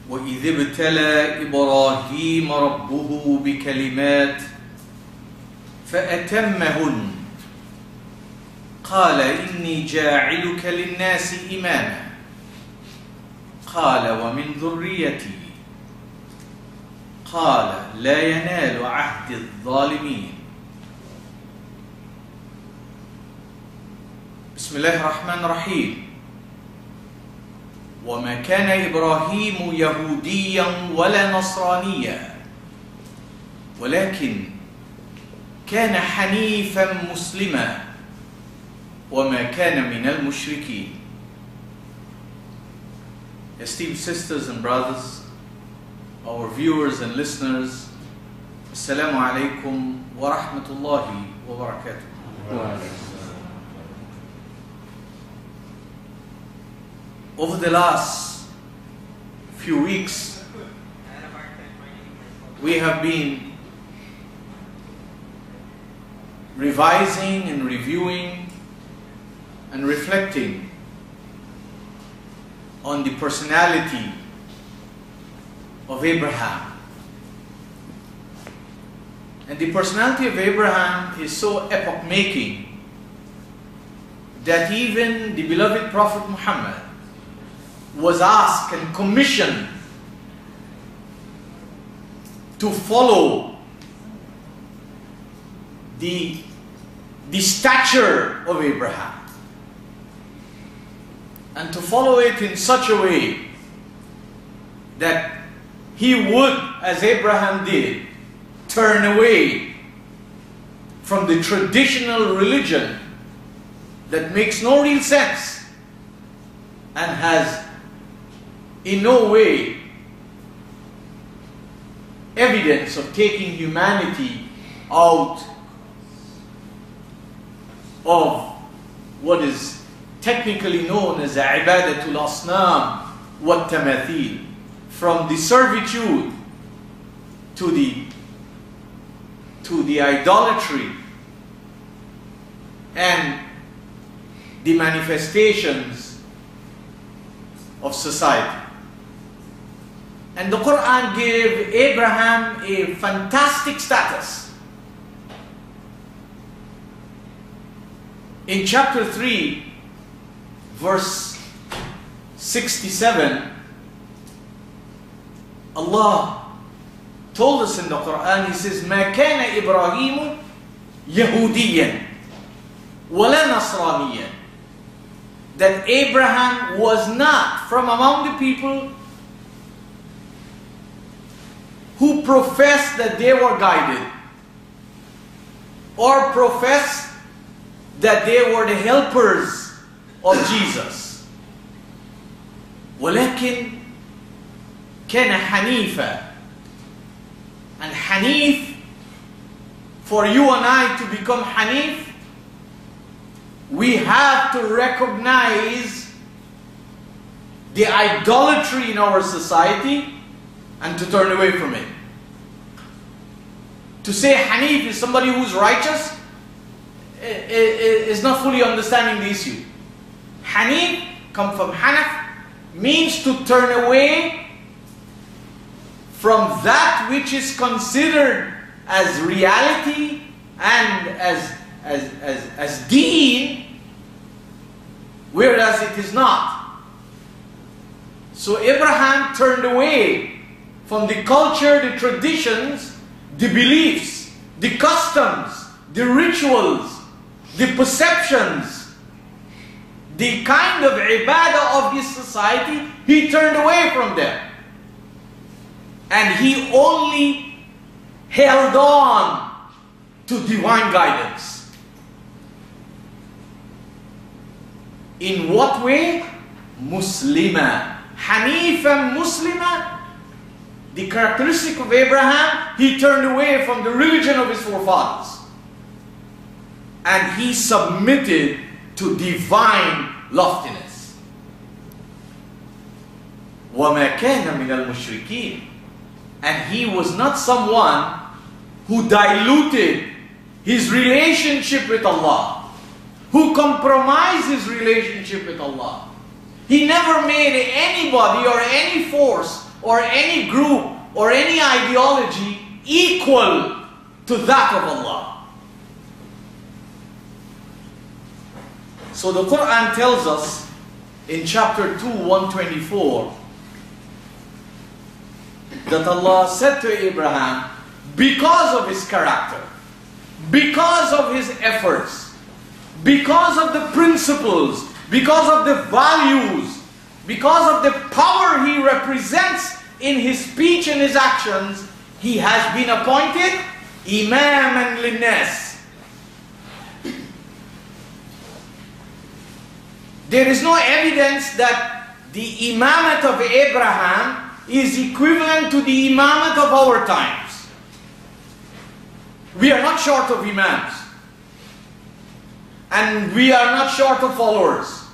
وإذ ابتلى إبراهيم ربه بكلمات فأتمهن قال إني جاعلك للناس إماما قال ومن ذريتي قال لا ينال عهد الظالمين. بسم الله الرحمن الرحيم. وما كان إبراهيم يهوديا ولا نصرانيا ولكن كان حنيفا مسلما وما كان من المشركين. Esteemed sisters and brothers, our viewers and listeners, Assalamu alaikum wa rahmatullahi wa barakatuh. Over the last few weeks, we have been revising and reviewing and reflecting on the personality of Abraham. And the personality of Abraham is so epoch-making that even the beloved Prophet Muhammad was asked and commissioned to follow the stature of Abraham and to follow it in such a way that he would, as Abraham did, turn away from the traditional religion that makes no real sense and has in no way evidence of taking humanity out of what is technically known as ibadatul asnam wa tamathil, from the servitude to the idolatry and the manifestations of society. And the Qur'an gave Abraham a fantastic status. In chapter 3, verse 67, Allah told us in the Qur'an, He says, مَا كَانَ إِبْرَاهِيمُ يَهُودِيًّا وَلَا نَصْرَانِيًّا, that Abraham was not from among the people who professed that they were guided or professed that they were the helpers of Jesus. ولكن كان حنيفا. And Hanif, for you and I to become Hanif, we have to recognize the idolatry in our society and to turn away from it. To say Hanif is somebody who's righteous is not fully understanding the issue. Hanif, come from Hanaf, means to turn away from that which is considered as reality and as deen, whereas it is not. So Abraham turned away from the culture, the traditions, the beliefs, the customs, the rituals, the perceptions, the kind of ibadah of his society. He turned away from them. And he only held on to divine guidance. In what way? Muslima. Hanifan Muslima. The characteristic of Abraham, he turned away from the religion of his forefathers. And he submitted to divine loftiness. وَمَا كَانَ مِنَ الْمُشْرِكِينَ. And he was not someone who diluted his relationship with Allah, who compromised his relationship with Allah. He never made anybody or any force or any group or any ideology equal to that of Allah. So the Qur'an tells us in chapter 2, 124, that Allah said to Abraham, because of his character, because of his efforts, because of the principles, because of the values, because of the power he represents in his speech and his actions, he has been appointed Imam and Linnas. There is no evidence that the imamate of Abraham is equivalent to the imamate of our times. We are not short of imams. And we are not short of followers.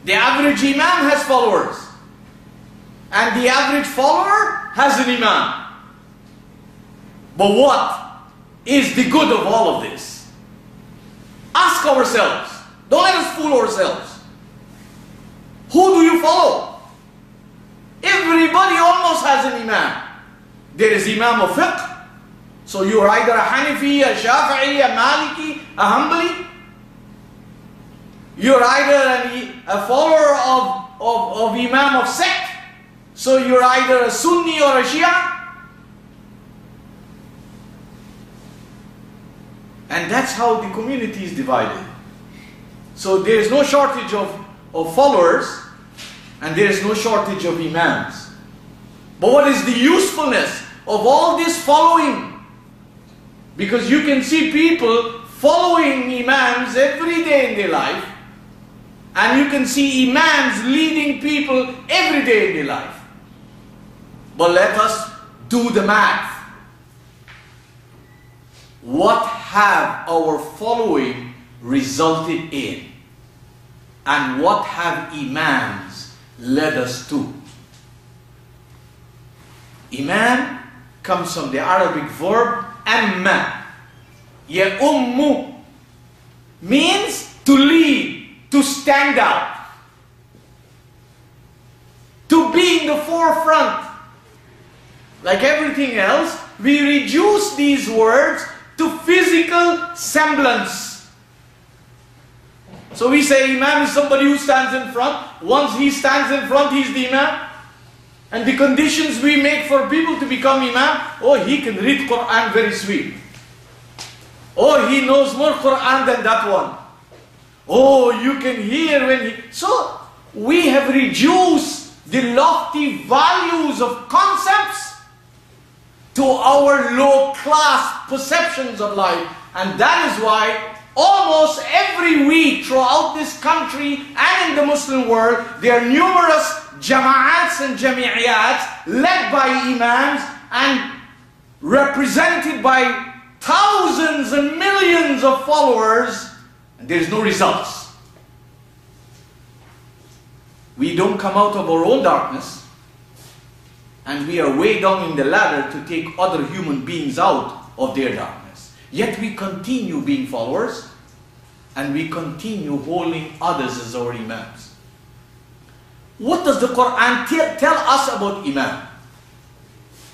The average imam has followers. And the average follower has an imam. But what is the good of all of this? Ask ourselves. Don't let us fool ourselves. Who do you follow? Everybody almost has an imam. There is imam of fiqh. So you are either a Hanafi, a Shafi'i, a Maliki, a Hanbali. You are either a follower of imam of sect. So you are either a Sunni or a Shia. And that's how the community is divided. So there is no shortage of followers, and there is no shortage of imams. But what is the usefulness of all this following? Because you can see people following imams every day in their life, and you can see imams leading people every day in their life. But let us do the math. What have our following resulted in? And what have imams led us to? Imam comes from the Arabic verb amma. Ya'ummu means to lead, to stand out, to be in the forefront. Like everything else, we reduce these words to physical semblance. So we say Imam is somebody who stands in front. Once he stands in front, he's the Imam. And the conditions we make for people to become Imam, oh, he can read Qur'an very sweet. Oh, he knows more Qur'an than that one. Oh, you can hear when he... So, we have reduced the lofty values of concepts to our low-class perceptions of life. And that is why almost every week throughout this country and in the Muslim world, there are numerous jama'ats and jami'iyats led by imams and represented by thousands and millions of followers, and there is no results. We don't come out of our own darkness, and we are way down in the ladder to take other human beings out of their darkness. Yet we continue being followers, and we continue holding others as our imams. What does the Qur'an tell us about imam?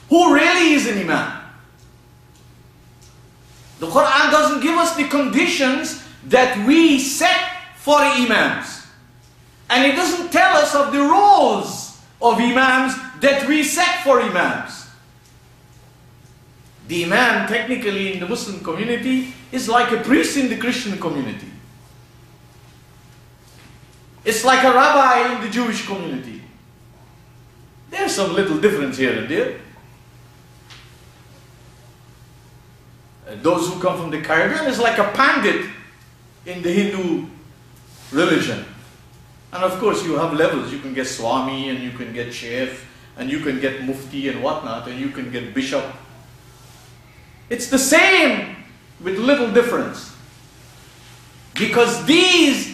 Who really is an imam? The Qur'an doesn't give us the conditions that we set for imams. And it doesn't tell us of the roles of imams that we set for imams. The imam, technically in the Muslim community, is like a priest in the Christian community. It's like a rabbi in the Jewish community. There's some little difference here and there. Those who come from the Caribbean is like a pandit in the Hindu religion. And of course you have levels. You can get Swami, and you can get Sheikh, and you can get Mufti and whatnot, and you can get Bishop. It's the same with little difference. Because these